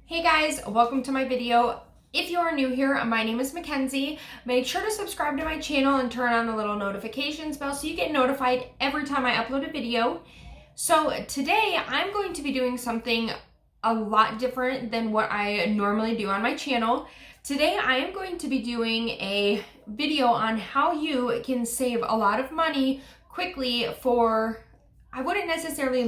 Hey guys, welcome to my video. If you are new here, my name is Mackenzie. Make sure to subscribe to my channel and turn on the little notifications bell so you get notified every time I upload a video. So today I'm going to be doing something a lot different than what I normally do on my channel. Today I am going to be doing a video on how you can save a lot of money quickly for, I wouldn't necessarily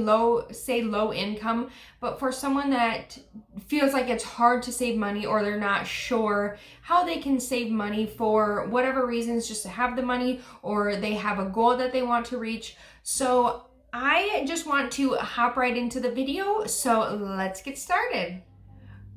say low income, but for someone that feels like it's hard to save money or they're not sure how they can save money for whatever reasons, just to have the money, or they have a goal that they want to reach. So I just want to hop right into the video. So let's get started.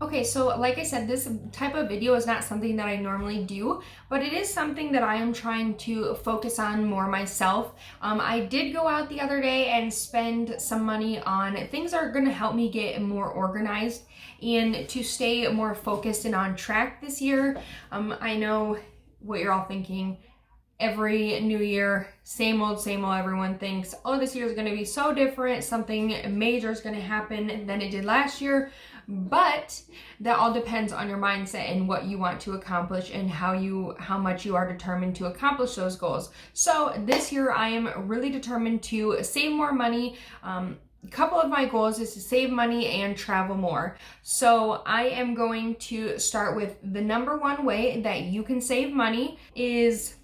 Okay, so like I said, this type of video is not something that I normally do, but it is something that I am trying to focus on more myself. I did go out the other day and spend some money on things that are going to help me get more organized and to stay more focused and on track this year. I know what you're all thinking. Every new year, same old, everyone thinks, oh, this year is going to be so different. Something major is going to happen than it did last year. But that all depends on your mindset and what you want to accomplish and how much you are determined to accomplish those goals. So this year I am really determined to save more money. A couple of my goals is to save money and travel more. So I am going to start with the number one way that you can save money is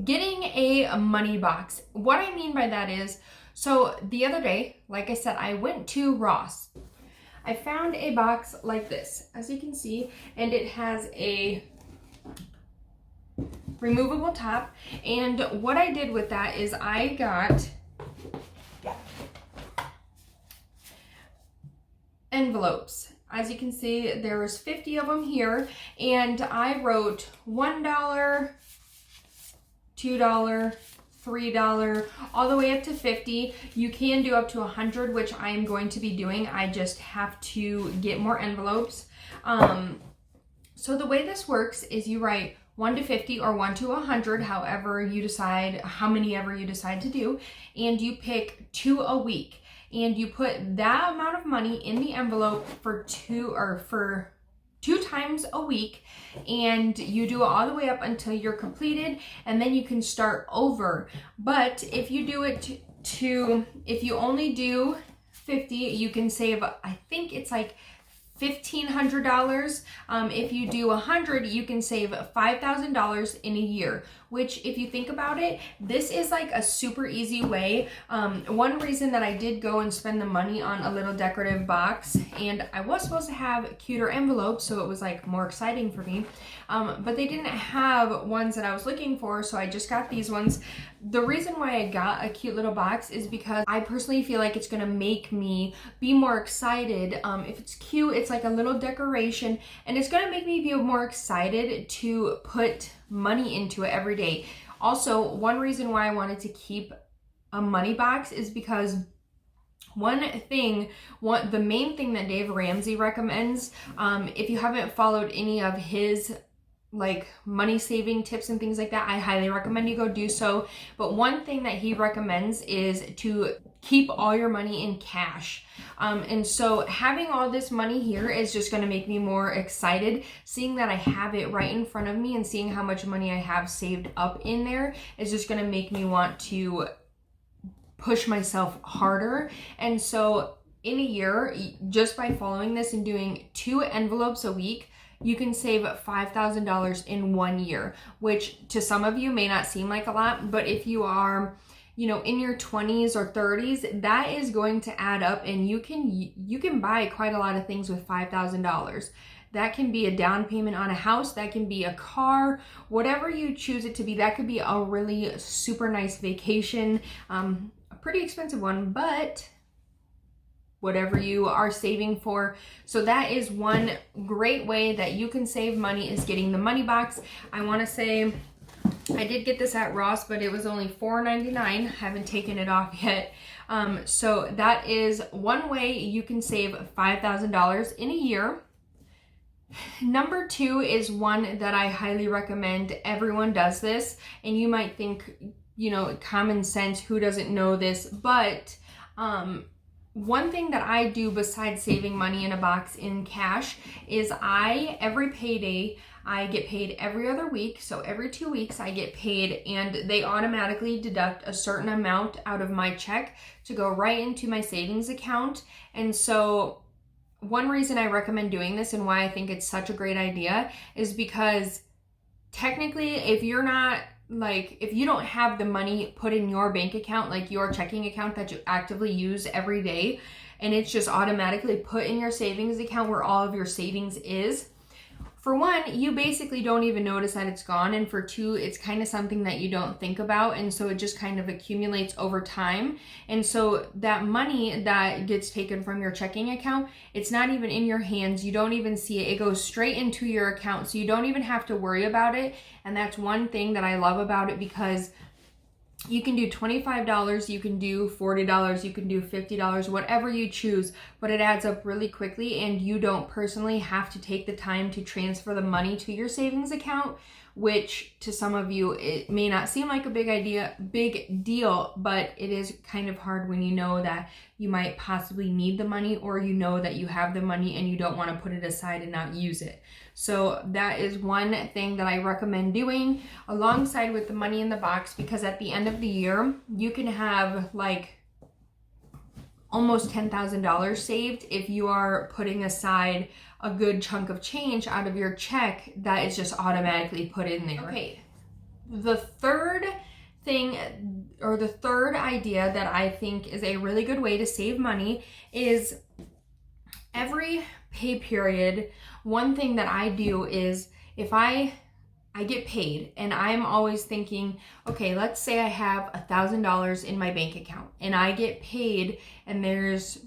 getting a money box. What I mean by that is, so the other day, like I said, I went to Ross. I found a box like this, as you can see, and it has a removable top. And what I did with that is I got envelopes. As you can see, there was 50 of them here, and I wrote $1, $2, $3, all the way up to 50. You can do up to 100, which I am going to be doing. I just have to get more envelopes. So the way this works is you write 1 to 50 or 1 to 100, however you decide, how many ever you decide to do, and you pick 2 a week. And you put that amount of money in the envelope for two times a week, and you do it all the way up until you're completed, and then you can start over. But if you do it if you only do 50, you can save, I think it's like $1,500. If you do 100, you can save $5,000 in a year, which, if you think about it, this is like a super easy way. One reason that I did go and spend the money on a little decorative box, and I was supposed to have cuter envelopes, so it was like more exciting for me, but they didn't have ones that I was looking for, so I just got these ones. The reason why I got a cute little box is because I personally feel like it's gonna make me be more excited. If it's cute, it's like a little decoration, and it's gonna make me be more excited to put money into it every day. Also, one reason why I wanted to keep a money box is because the main thing that Dave Ramsey recommends, if you haven't followed any of his like money saving tips and things like that, I highly recommend you go do so. But one thing that he recommends is to keep all your money in cash. And so having all this money here is just going to make me more excited. Seeing that I have it right in front of me and seeing how much money I have saved up in there is just going to make me want to push myself harder. And so in a year, just by following this and doing 2 envelopes a week, you can save $5,000 in 1 year, which to some of you may not seem like a lot, but if you are, in your 20s or 30s, that is going to add up, and you can buy quite a lot of things with $5,000. That can be a down payment on a house, that can be a car, whatever you choose it to be. That could be a really super nice vacation, a pretty expensive one, but whatever you are saving for. So that is one great way that you can save money, is getting the money box. I want to say I did get this at Ross, but it was only $4.99. Haven't taken it off yet. So that is one way you can save $5,000 in a year. Number 2 is one that I highly recommend. Everyone does this, and you might think, common sense, who doesn't know this? But one thing that I do besides saving money in a box in cash is every payday, I get paid every other week. So every 2 weeks I get paid, and they automatically deduct a certain amount out of my check to go right into my savings account. And so one reason I recommend doing this and why I think it's such a great idea is because technically, if you don't have the money put in your bank account, like your checking account that you actively use every day, and it's just automatically put in your savings account where all of your savings is, for one, you basically don't even notice that it's gone. And for two, it's kind of something that you don't think about. And so it just kind of accumulates over time. And so that money that gets taken from your checking account, it's not even in your hands. You don't even see it. It goes straight into your account. So you don't even have to worry about it. And that's one thing that I love about it, because you can do $25, you can do $40, you can do $50, whatever you choose, but it adds up really quickly, and you don't personally have to take the time to transfer the money to your savings account, which to some of you, it may not seem like a big deal, but it is kind of hard when you know that you might possibly need the money, or you know that you have the money and you don't want to put it aside and not use it. So that is one thing that I recommend doing alongside with the money in the box, because at the end of the year, you can have like almost $10,000 saved if you are putting aside a good chunk of change out of your check that is just automatically put in there. Okay, the third thing, or the third idea that I think is a really good way to save money is every pay period. One thing that I do is if I get paid, and I'm always thinking, okay, let's say I have $1,000 in my bank account and I get paid, and there's,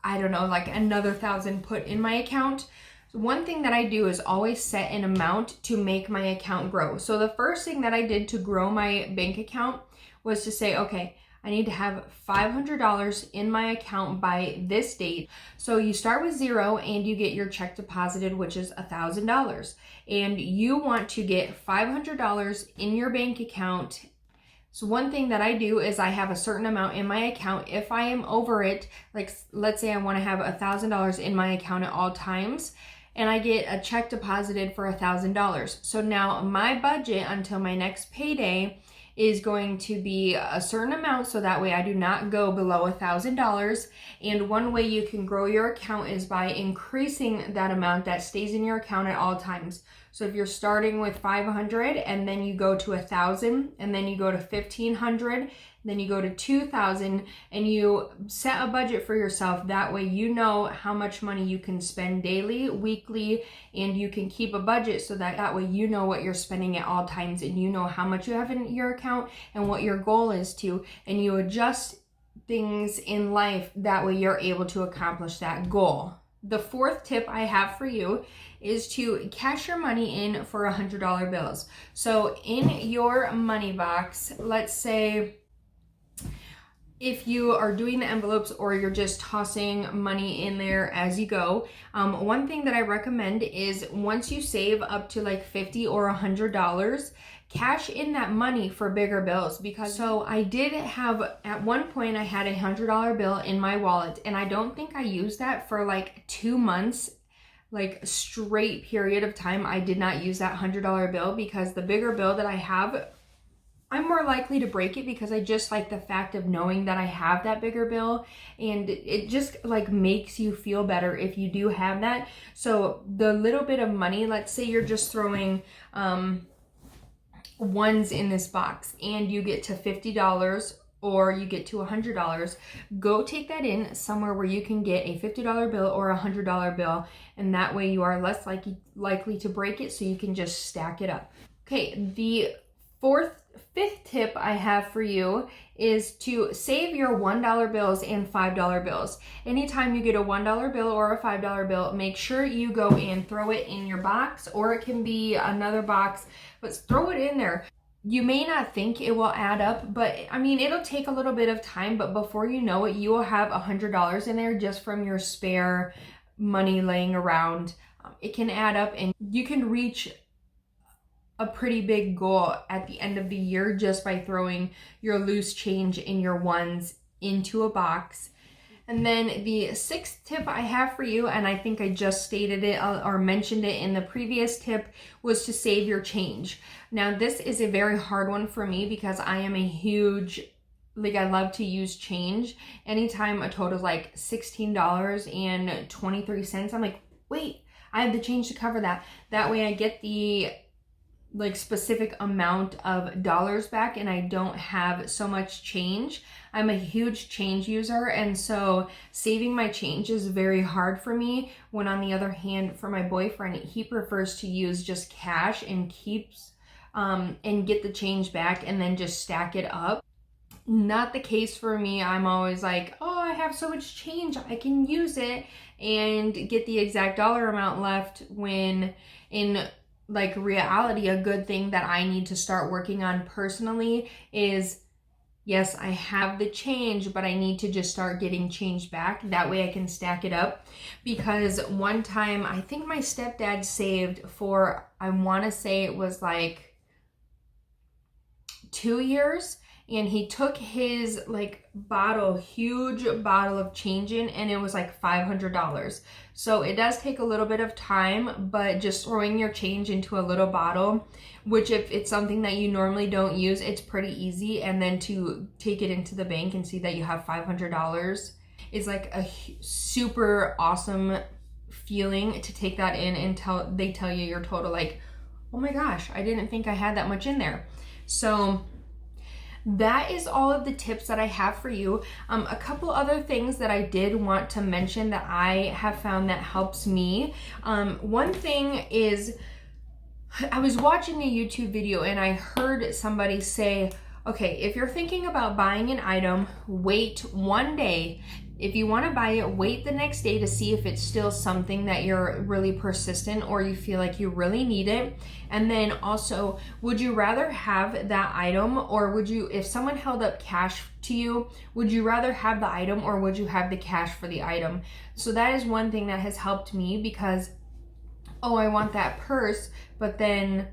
I don't know, like another 1,000 put in my account. So one thing that I do is always set an amount to make my account grow. So the first thing that I did to grow my bank account was to say, okay, I need to have $500 in my account by this date. So you start with zero and you get your check deposited, which is $1,000. And you want to get $500 in your bank account. So one thing that I do is I have a certain amount in my account. If I am over it, like let's say I want to have $1,000 in my account at all times, and I get a check deposited for $1,000. So now my budget until my next payday is going to be a certain amount, so that way I do not go below $1,000. And one way you can grow your account is by increasing that amount that stays in your account at all times. So if you're starting with 500 and then you go to 1,000, and then you go to 1,500, then you go to 2,000, and you set a budget for yourself. That way you know how much money you can spend daily, weekly, and you can keep a budget so that way you know what you're spending at all times, and you know how much you have in your account and what your goal is to, and you adjust things in life. That way you're able to accomplish that goal. The fourth tip I have for you is to cash your money in for $100 bills. So in your money box, let's say if you are doing the envelopes or you're just tossing money in there as you go, one thing that I recommend is once you save up to like $50 or $100, cash in that money for bigger bills. Because so I did have, at one point I had $100 bill in my wallet, and I don't think I used that for like 2 months, like straight period of time. I did not use that $100 bill, because the bigger bill that I have, I'm more likely to break it, because I just like the fact of knowing that I have that bigger bill, and it just like makes you feel better if you do have that. So the little bit of money, let's say you're just throwing ones in this box and you get to $50 or you get to $100, go take that in somewhere where you can get a $50 bill or a $100 bill, and that way you are less likely to break it, so you can just stack it up. Okay, the fifth tip I have for you is to save your $1 bills and $5 bills. Anytime you get a $1 bill or a $5 bill, make sure you go and throw it in your box, or it can be another box, but throw it in there. You may not think it will add up, but I mean, it'll take a little bit of time, but before you know it, you will have $100 in there just from your spare money laying around. It can add up, and you can reach a pretty big goal at the end of the year just by throwing your loose change in your ones into a box. And then the sixth tip I have for you, and I think I just stated it or mentioned it in the previous tip, was to save your change. Now, this is a very hard one for me because I am a huge, like, I love to use change. Anytime a total is like $16.23, I'm like, wait, I have the change to cover that. That way I get the like specific amount of dollars back and I don't have so much change. I'm a huge change user, and so saving my change is very hard for me, when on the other hand, for my boyfriend, he prefers to use just cash and keeps and get the change back and then just stack it up. Not the case for me. I'm always like, oh, I have so much change, I can use it, and get the exact dollar amount left, when in like reality, a good thing that I need to start working on personally is, yes, I have the change, but I need to just start getting change back. That way I can stack it up. Because one time, I think my stepdad saved for, I want to say it was like 2 years, and he took his like huge bottle of change in, and it was like $500. So it does take a little bit of time, but just throwing your change into a little bottle, which if it's something that you normally don't use, it's pretty easy. And then to take it into the bank and see that you have $500 is like a super awesome feeling, to take that in and they tell you your total, like, oh my gosh, I didn't think I had that much in there. So that is all of the tips that I have for you. A couple other things that I did want to mention that I have found that helps me. One thing is, I was watching a YouTube video and I heard somebody say, okay, if you're thinking about buying an item, wait one day. If you want to buy it, wait the next day to see if it's still something that you're really persistent or you feel like you really need it. And then also, would you rather have that item, or would you, if someone held up cash to you, would you rather have the item or would you have the cash for the item? So that is one thing that has helped me, because, oh, I want that purse, but then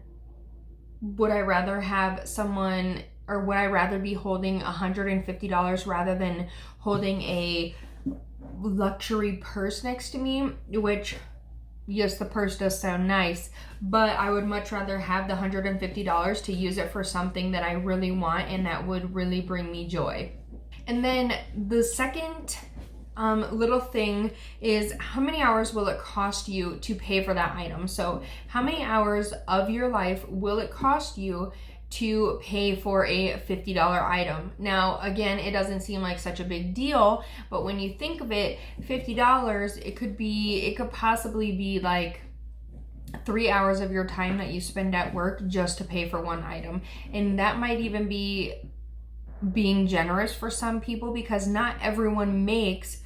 would I rather have someone, or would I rather be holding $150 rather than holding a luxury purse next to me? Which, yes, the purse does sound nice, but I would much rather have the $150 to use it for something that I really want and that would really bring me joy. And then the second little thing is, how many hours will it cost you to pay for that item? So how many hours of your life will it cost you to pay for a $50 item? Now, again, it doesn't seem like such a big deal, but when you think of it, $50, it could possibly be like 3 hours of your time that you spend at work just to pay for one item. And that might even be being generous for some people, because not everyone makes